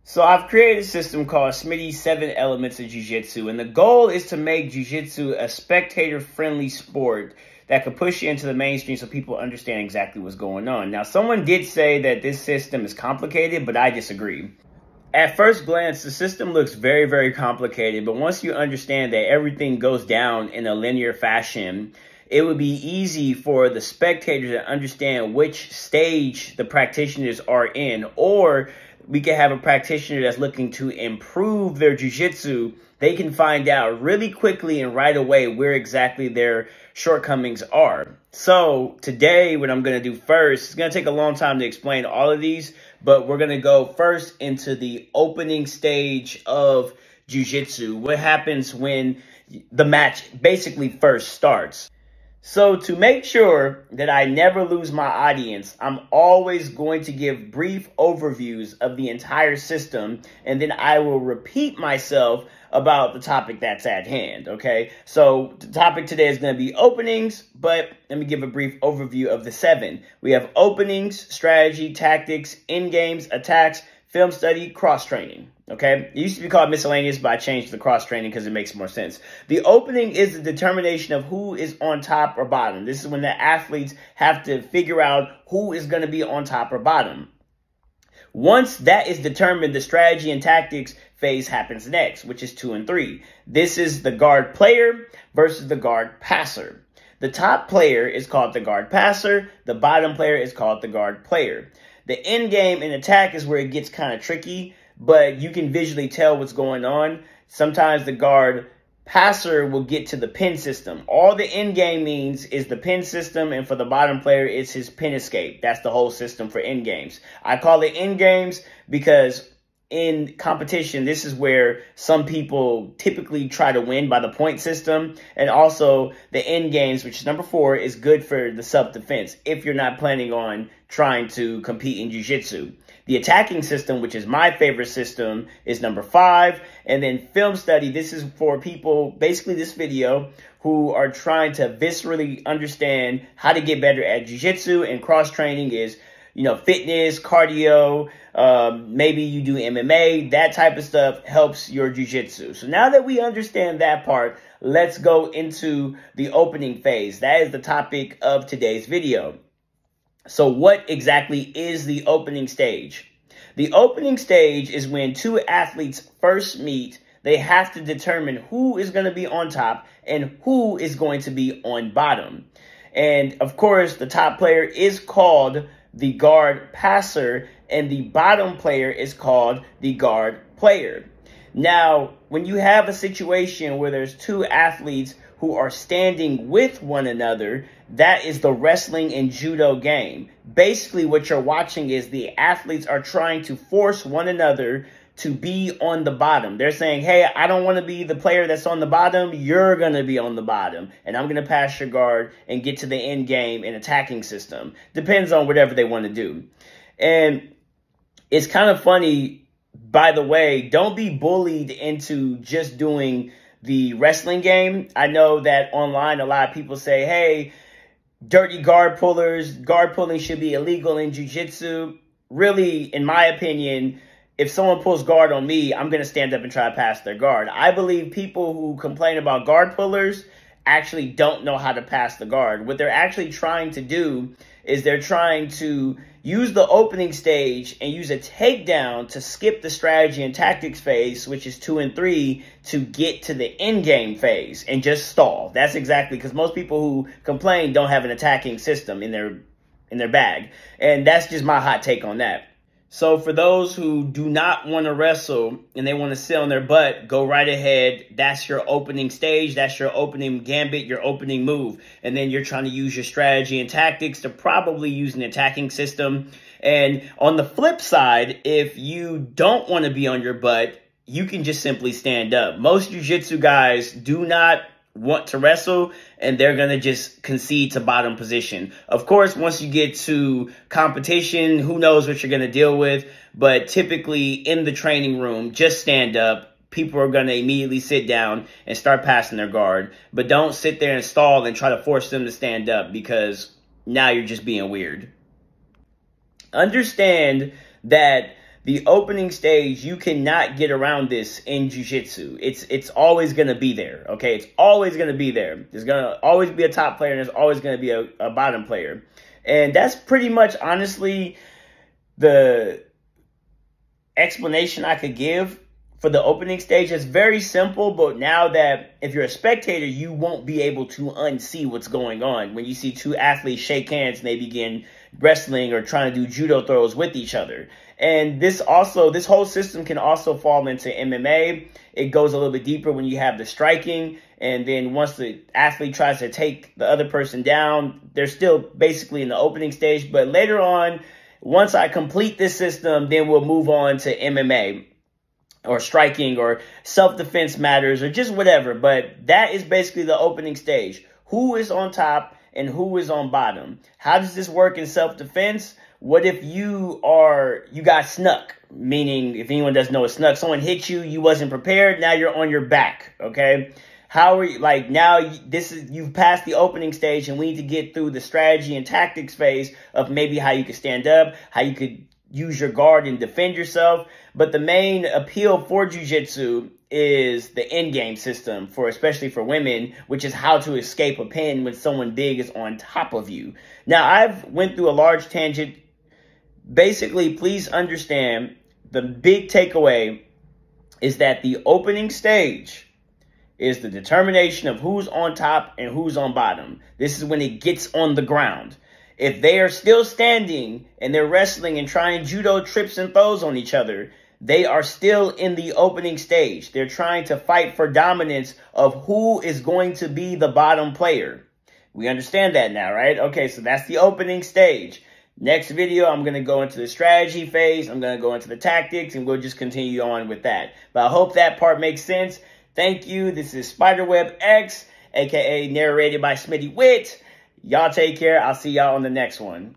So I've created a system called Smitty's 7 Elements of Jiu-Jitsu, and the goal is to make Jiu-Jitsu a spectator-friendly sport that could push you into the mainstream so people understand exactly what's going on. Now, someone did say that this system is complicated, but I disagree. At first glance, the system looks very, very complicated, but once you understand that everything goes down in a linear fashion, it would be easy for the spectator to understand which stage the practitioners are in, or we could have a practitioner that's looking to improve their jiu-jitsu. They can find out really quickly and right away where exactly their shortcomings are. So today, what I'm going to do first, it's going to take a long time to explain all of these, but we're going to go first into the opening stage of jiu-jitsu. What happens when the match basically first starts. So to make sure that I never lose my audience, I'm always going to give brief overviews of the entire system, and then I will repeat myself about the topic that's at hand, okay? So the topic today is going to be openings, but let me give a brief overview of the 7. We have openings, strategy, tactics, end games, attacks, film study, cross-training, okay? It used to be called miscellaneous, but I changed the cross-training because it makes more sense. The opening is the determination of who is on top or bottom. This is when the athletes have to figure out who is going to be on top or bottom. Once that is determined, the strategy and tactics phase happens next, which is 2 and 3. This is the guard player versus the guard passer. The top player is called the guard passer. The bottom player is called the guard player. The end game and attack is where it gets kind of tricky, but you can visually tell what's going on. Sometimes the guard passer will get to the pin system. All the end game means is the pin system, and for the bottom player, it's his pin escape. That's the whole system for end games. I call it end games because in competition, this is where some people typically try to win by the point system. And also the end games, which is number 4, is good for the self-defense if you're not planning on trying to compete in jiu-jitsu. The attacking system, which is my favorite system, is number 5. And then film study, this is for people, basically this video, who are trying to viscerally understand how to get better at jiu-jitsu, and cross-training is, you know, fitness, cardio, maybe you do MMA, that type of stuff helps your jiu-jitsu. So now that we understand that part, let's go into the opening phase. That is the topic of today's video. So what exactly is the opening stage? The opening stage is when two athletes first meet. They have to determine who is going to be on top and who is going to be on bottom. And of course, the top player is called the guard passer, and the bottom player is called the guard player. Now, when you have a situation where there's two athletes who are standing with one another, that is the wrestling and judo game. Basically, what you're watching is the athletes are trying to force one another to be on the bottom. They're saying, hey, I don't want to be the player that's on the bottom. You're going to be on the bottom. And I'm going to pass your guard and get to the end game and attacking system. Depends on whatever they want to do. And it's kind of funny, by the way, don't be bullied into just doing the wrestling game. I know that online a lot of people say, hey, dirty guard pullers, guard pulling should be illegal in jiu-jitsu. Really, in my opinion, if someone pulls guard on me, I'm going to stand up and try to pass their guard. I believe people who complain about guard pullers actually don't know how to pass the guard. What they're actually trying to do is they're trying to use the opening stage and use a takedown to skip the strategy and tactics phase, which is 2 and 3, to get to the end game phase and just stall. That's exactly, because most people who complain don't have an attacking system in their bag. And that's just my hot take on that. So for those who do not want to wrestle and they want to sit on their butt, go right ahead. That's your opening stage. That's your opening gambit, your opening move. And then you're trying to use your strategy and tactics to probably use an attacking system. And on the flip side, if you don't want to be on your butt, you can just simply stand up. Most jiu-jitsu guys do not want to wrestle, and they're going to just concede to bottom position. Of course, once you get to competition, who knows what you're going to deal with. But typically in the training room, just stand up. People are going to immediately sit down and start passing their guard. But don't sit there and stall and try to force them to stand up, because now you're just being weird. Understand that The opening stage, you cannot get around this in jiu-jitsu. It's always going to be there, okay? It's always going to be there. There's going to always be a top player, and there's always going to be a bottom player. And that's pretty much, honestly, the explanation I could give for the opening stage. Is very simple, but now that if you're a spectator, you won't be able to unsee what's going on when you see two athletes shake hands and they begin wrestling or trying to do judo throws with each other. And this whole system can also fall into MMA. It goes a little bit deeper when you have the striking, and then once the athlete tries to take the other person down, they're still basically in the opening stage. But later on, once I complete this system, then we'll move on to MMA or striking or self-defense matters or just whatever. But that is basically the opening stage. Who is on top and who is on bottom? How does this work in self-defense? What if you got snuck? Meaning, if anyone doesn't know what snuck, someone hit you, you wasn't prepared, now you're on your back, okay? How are you, like, now you've passed the opening stage, and we need to get through the strategy and tactics phase of maybe how you could stand up, how you could use your guard and defend yourself. But the main appeal for jiu-jitsu is the end game system, especially for women, which is how to escape a pin when someone big is on top of you. Now, I've went through a large tangent. Basically, please understand, the big takeaway is that the opening stage is the determination of who's on top and who's on bottom. This is when it gets on the ground. If they are still standing and they're wrestling and trying judo trips and throws on each other, they are still in the opening stage. They're trying to fight for dominance of who is going to be the bottom player. We understand that now, right? Okay, so that's the opening stage. Next video, I'm going to go into the strategy phase. I'm going to go into the tactics, and we'll just continue on with that. But I hope that part makes sense. Thank you. This is Spiderweb X, a.k.a. narrated by Smitty'Wit. Y'all take care. I'll see y'all on the next one.